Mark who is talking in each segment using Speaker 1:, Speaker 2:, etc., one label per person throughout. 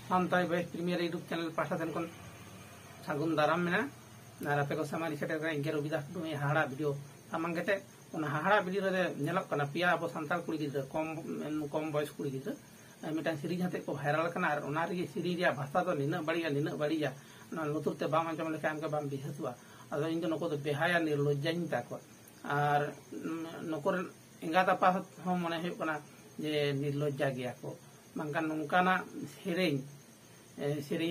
Speaker 1: Santai Voice Premier YouTube channel pasha ten kon sagun daram mena na ape ko samari sete ka ingero bidah dumi hahara video tamang kete ona hahara video re nyelok kana pia abo santal kuri gidra kom voice kuri gidra mitang series hate ko viral kana ar ona re series ya bhasa to nina badiya na lutur te bam anjam lekam ka bam bihaswa ado indo noko to behaya nirlojjain ta ko ar nokor engata pas hom mone hu kana je nirlojja gya ko mangkan nungkana sering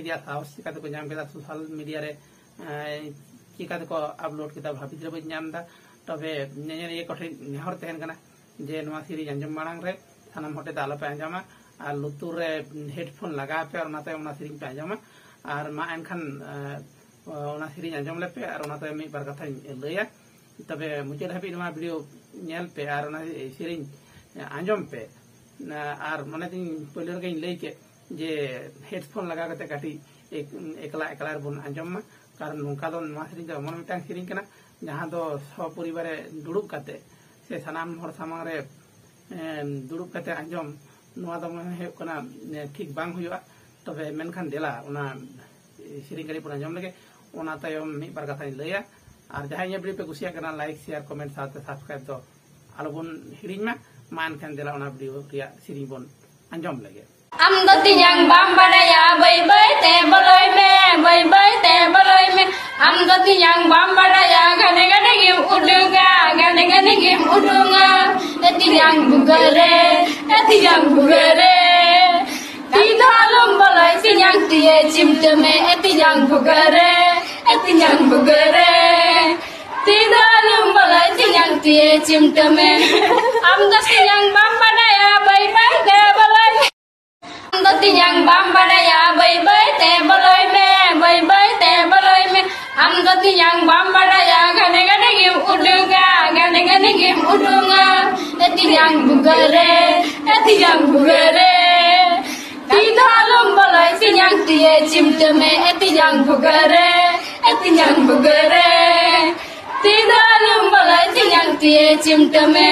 Speaker 1: dia tahu sih kata ko nyam kita sosial media re kita ko upload kita bhabit re nyam da tobe nenya ye kothi nehor tehen kana je nwa siri anjam marang re sanam hote dalo pe anjama ar lutur re headphone laga pe ar nate ona siri pe anjama ar ma enkan ona siri anjam le pe ar ona te mi bar katha leya tobe mujhe habi nwa video nyel pe ar ona siri anjam pe ar mane tin poler gain leke je headphone laga kate kati ekala bon anjam karon nungka don nwa sering da mon mitang sering kana jahan do so poribare dudup kate se sanam hor samang re dudup kate anjam nwa do mon he kana thik bang huyua tobe menkhan dela ona sering kali pun anjam lege ona tayom mi bar katha leya ar jahan ye video pe kusia kana like share comment sath subscribe do alobon hiring ma man kan dela ona video ria sering bon anjam lege
Speaker 2: am do tiang bam badaya bai bai te baloi me bai bai te baloi me am do tiang bam badaya gane gane gim udunga gane gane gim udunga te tiang bugare tidalum baloi tiang tie chimtme tiang bugare tidalum baloi tiang tie chimtme am do tiang bam badaya bai bai te baloi am do tiang bam badaya bai bai te baloi me bai bai te baloi me am do tiang bam badaya gane gane gim udunga gane gane gim udunga te tiang bugare tidalum baloi tiang tie chimtme tiang bugare tidalum baloi tiang tie chimtme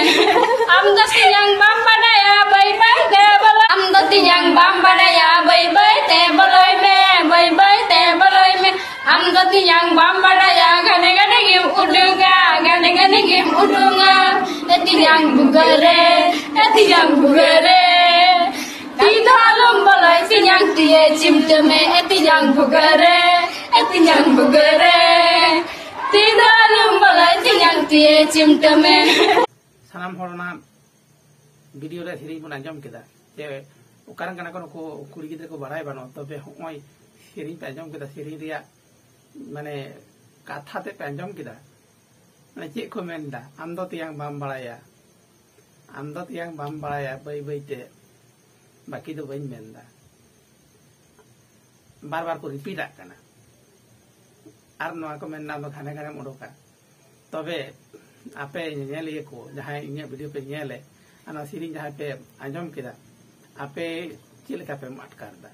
Speaker 2: am do tiang bam badaya bai bai te baloi am do tiang bam badaya bai bai te baloi me bai bai te baloi me am do tiang bam badaya gane gane gim udunga gane gane gim udunga te tiang bugare tidalum baloi tiang tie chimtme tiang bugare tidalum baloi tiang tie chimtme
Speaker 1: sanam horona video re sering pun anjam keda je ukaran kana ko kuri gidre ko barai bano tobe hoi sering pe anjam keda sering ria mane katha te pe anjam keda mane che ko menda amdo tiang bam balaya bai bai te baki do bain menda bar ko repeat kana ar noa ko menda do khane khane modoka tobe ape nyele ko jahay inya video pe nyele ana sering jahay pe anjam keda ape chileka pe atkar da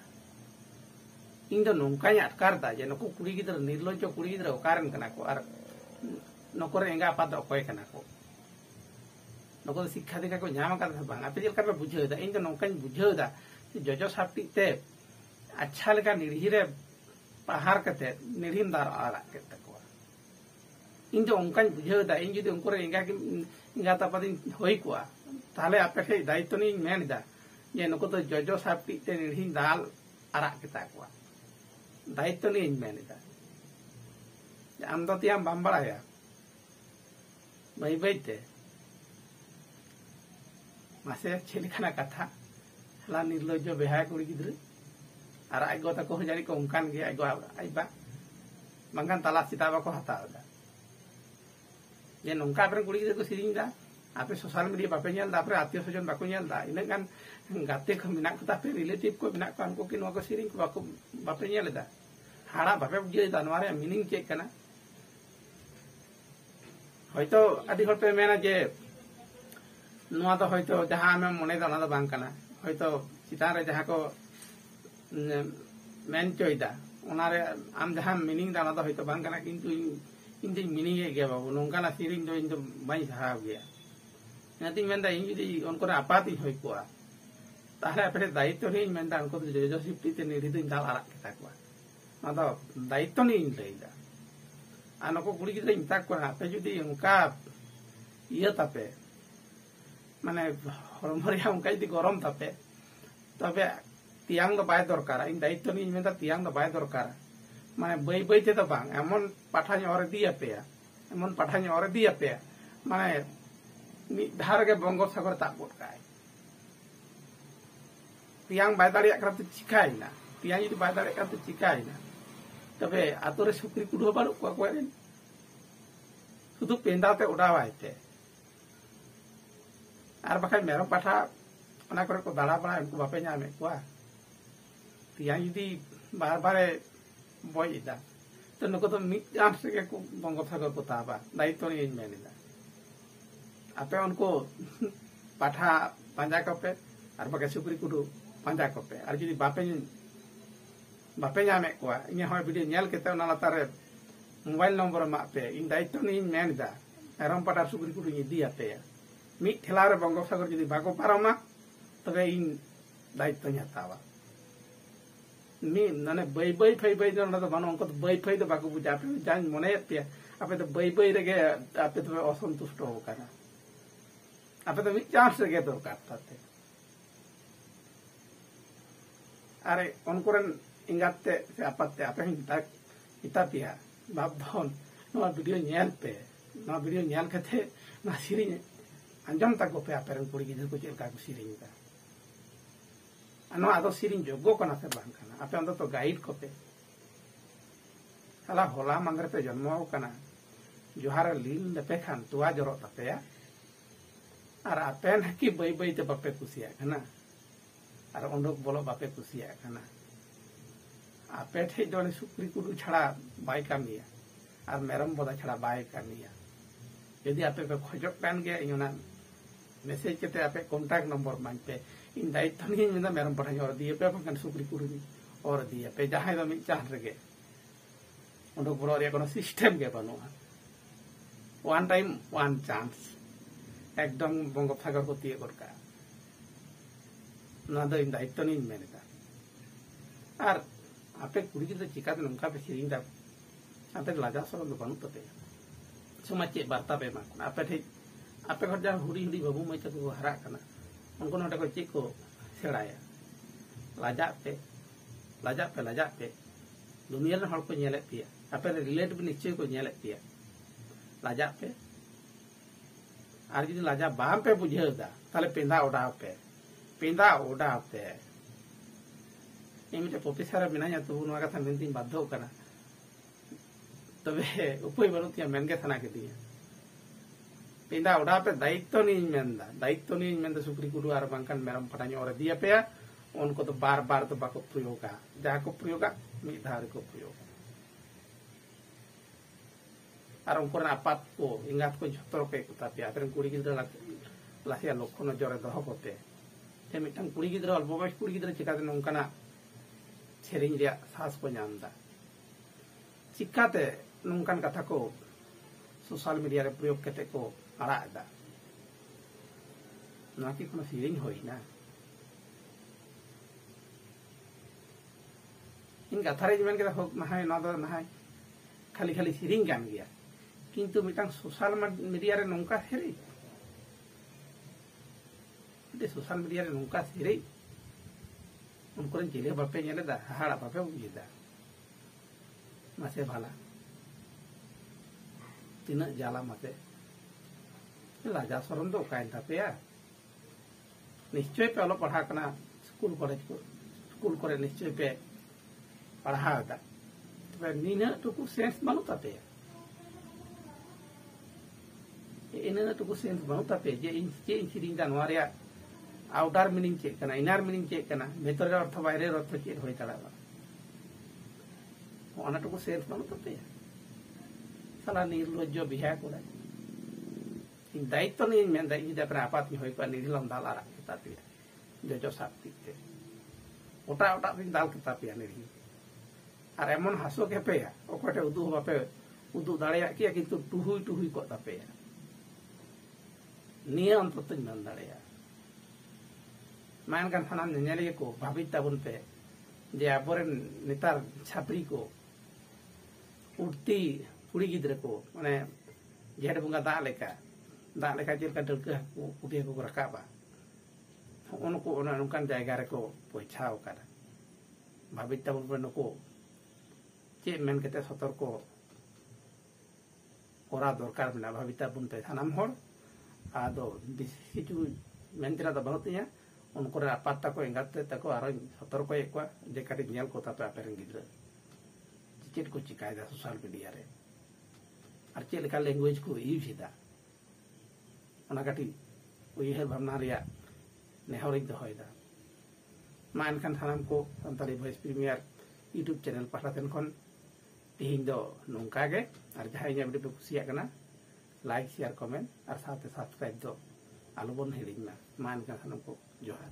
Speaker 1: indo nongka nya atkar da je noko kuri gidra nirlojjo kuri gidra okaran kana ko ar nokor enga apa do koy kana ko noko शिक्षा dikha ko nyama ka bang ape jel karbe bujhe da indo nongka bujhe da jojo sapti te acha leka nirhire pahar kate nirhim dar ara kete ko indo ongkan bujhe da in jodi onkore enga tapadin hoi ko তাহলে আপে দায়িত্ব নি main দা যে নকো তো জজো সাপটি তে নিহিন দাল আরা কিতা কোয়া দায়িত্ব নি মেন দা আম তো তিয়াম বাম্বাড়ায়া বাইতে মাসে ছেলেখানা কথা হলা নির্লজ্জ বেহায় করি গিদ্রে আর আই গতা কো জানি কো উনকান গে আই গো আইবা মাঙ্গান তালা সিতাবা কো হাতা দা যে নংকা আপরে করি গিদ্রে কো সিরিং দা ape sosial media bape nyel da apre atio sojon bako nyel da ina kan gate ko minak ko tapi relative ko minak ko anko kin wako siring ko bako bape nyel da hara bape je da nware meaning check kana hoyto adi hor pe mena je noa da hoyto jaha ame mone da na bang kana hoyto sitare jaha ko men choida onare am jaha meaning da na da hoyto bang kana kintu indi meaning e ge babu nongkana siring do indo mai saha ge nanti menda ini di onkora apati hoi kuah ताहले अपने दायित्व नहीं मेनता उनको तो जोजो सिफ्टी ते निधि तो दाल आरा kita को ना तो दायित्व नहीं लेगा आनो को कुड़ी गिद्रा इंता को आपे जुदी उनका ये तापे माने हरमरिया उनका जुदी गरम तापे तबे तियांग दो बाय दरकार इन दायित्व नहीं मेनता तियांग दो बाय दरकार माने बई बई ते तो बांग एमन पाठानी और दिया पेया एमन पाठानी और दिया पेया माने धार के बंगोपसागर ताबोट का तियांग बाय दाड़िया करब तो चिकाइना तियांग जुदी बाय दाड़िया करब तो चिकाइना तबे आतोरे सुक्री कुडो बानु को कोरेन शुधु पेंदाते उड़ावायते आर बाखाय मेरम पाठा ओना करे को दाड़ा बड़ा उनको बापे नामे कोआ तियांग जुदी बार बारे बॉय इदा तो नुको तो मिट चांस के को बंगोपसागर को ताबा दायित्व नहीं मेनिदा आपे उनको पाठा पांजा कपे आर बाके सुक्री कुडो पांजा कपे आर जुदी बापे नामे कोआ इन होय वीडियो नेल केते ओना लातारे मोबाइल नंबर मा पे इन दायित्व नहीं मेनदा एरम पाटा सुक्री कुडो इदी आते मिट ठेलारे बंगोपसागर जुदी बाको पारामा तबे इन दायित्व हतावा मी नाने बई बई फई बई तो बानो उनको तो बई फई तो बाको बुझा पे जान मने पे आपे तो बई बई रेगे आपे तो असंतुष्ट हो काना आपे तो चांस रेगे दरकार ताते अरे उनकोरन इंगाते से आपते आपे इता पिया बाबन नो वीडियो नेल पे नो वीडियो नेल कथे ना सिरी अंजम तक पे आपे कुड़ी गिदर को चेल का सिरी दा अनो आदो सिरी जोगो कना से बांग कना आपे अंदर तो गाइड को पे हला होला मंदर पे जन्म हो कना जोहार लील लेपे खान तुआ जरो तपेया और आपे न की बई बई ते बापे कुसिया कना और उंडोक बोलो बापे कुसिया कना आपे ठे जोने सुक्री कुडू छड़ा बाय कामिया और मेरम बोदा छड़ा बाय कामिया यदि आपे पे खोजक कान गया इना मैसेज केते आपे कांटेक्ट नंबर मांग पे इन दायित्व नहीं मेना मेरम पठाई और दिए पे बकन सुक्री कुडू और दिए पे जहां दो मिन चाह रगे उंडोक बोलो रे कोनो सिस्टम के बनुआ वन टाइम वन चांस एकदम बंगोपसागर को तिए करका ना दो इन दायित्व नहीं मेनता और आपे कुड़ी गिद्रा चिकाते नंका पे सिरिंग दा आपे लाजा सरो दो बानु तपे समाज चे बार्ता पे मा आपे ठे आपे घर जा हुडी हुडी बाबू मई तक को हरा कना उनको नोटे को चे को सेड़ाया लाजा पे दुनिया रे हड़ को नेले पिया आपे रिलेट भी निश्चय को नेले पिया लाजा पे आर जुदी लाजा बाम पे बुझेदा ताले पेंदा ओडा पे इमिटे प्रोफेसर बिना तो नुआ कथा मेनती बाध्य कना तबे उपाय बनुतिया मेनगे थाना के दिया पेंदा ओडा पे दायित्व नहीं मेनदा सुक्री कुडू आर बांकन मेरम पटानी और दिया पे उनको तो बार बार तो बाको प्रयोगा जहां को प्रयोगा मिद धार को प्रयोग और उनको आपात को इंगात को झतर पे कुता पे आतरे कुड़ी गिद्रा लासिया लक्ष्य नजर दहो कोते ते मिटन कुड़ी गिद्रा अल्प बयस कुड़ी गिद्रा चिकाते नोंकाना सेरिंग रे साहस को नामदा चिकाते नोंकान कथा को सोशल मीडिया रे प्रयोग केते को आड़ा दा ना कि कोनो सेरिंग होई ना इन कथा रे जमेन के हो नहाय ना दो नहाय खाली खाली सेरिंग गान गया किंतु मिटन सोशल मीडिया रे नोंका सेरी दे सोशल मीडिया रे नोंका सेरी उनको जिले बापे नेले दा हाड़ा बापे बुझेदा मासे भाला तीन जाला मासे लाजा सरम दो कायन तापेया निश्चय पे अलो पढ़ा कना स्कूल करे निश्चय पे पढ़ा दा तबे नीना टुकु सेंस बानु तापेया इना टुकु सेंस बानु तापे जे इन सिरिंग दा नवारिया आउटर मीनिंग चेक कना इनर मीनिंग चेक कना भीतर अर्थ बाहर अर्थ चेक होय दाड़ा ओना टुकु सेंस बानु तापे साला निर्लज्ज बिहा कोड़ा इन दायित्व नहीं मेनदा इन दे अपने आपात होय को निर्लम दाल आरा तापे जोजो सात्विक ते ओटा दिन दाल के तापे निर्ही और एमन हासो के पेया ओकटे उदु बापे उदु दाड़िया किया किंतु टुहुई को तापेया निया अंतत मेन दाड़िया मान kan sanam nyanyaliya ko bhabit tabun pe je aboren netar chapri ko urti kuri gidra ko mane jehad bunga da leka jel ka dulke ubi ko rakaba onko onkan jayga re ko pochao kada bhabit tabun pe noko che men kete sotorko ora dorkar mena bhabit tabun pe sanam hor ado bisitu mentira da banutinya उनको पाता को एंगाते तको आरो सतर को एक जे काटी nail को तातो आपेरन गिद्रा चेट को चिकायदा सोशल मीडिया रे आर चे लेका लैंग्वेज को यूज हिदा ओना काटी उयहर भावना रिया नेहरिक दहयदा मान खान थानाम को Santali voice premier YouTube channel पाठातेन खन तिहिं दो नोंका गे आर जहाय nya वीडियो पे कुसिया कना लाइक शेयर कमेंट और साथ सब्सक्राइब दो आलुबन हिड़िंग मान खान थानाम को जोहार।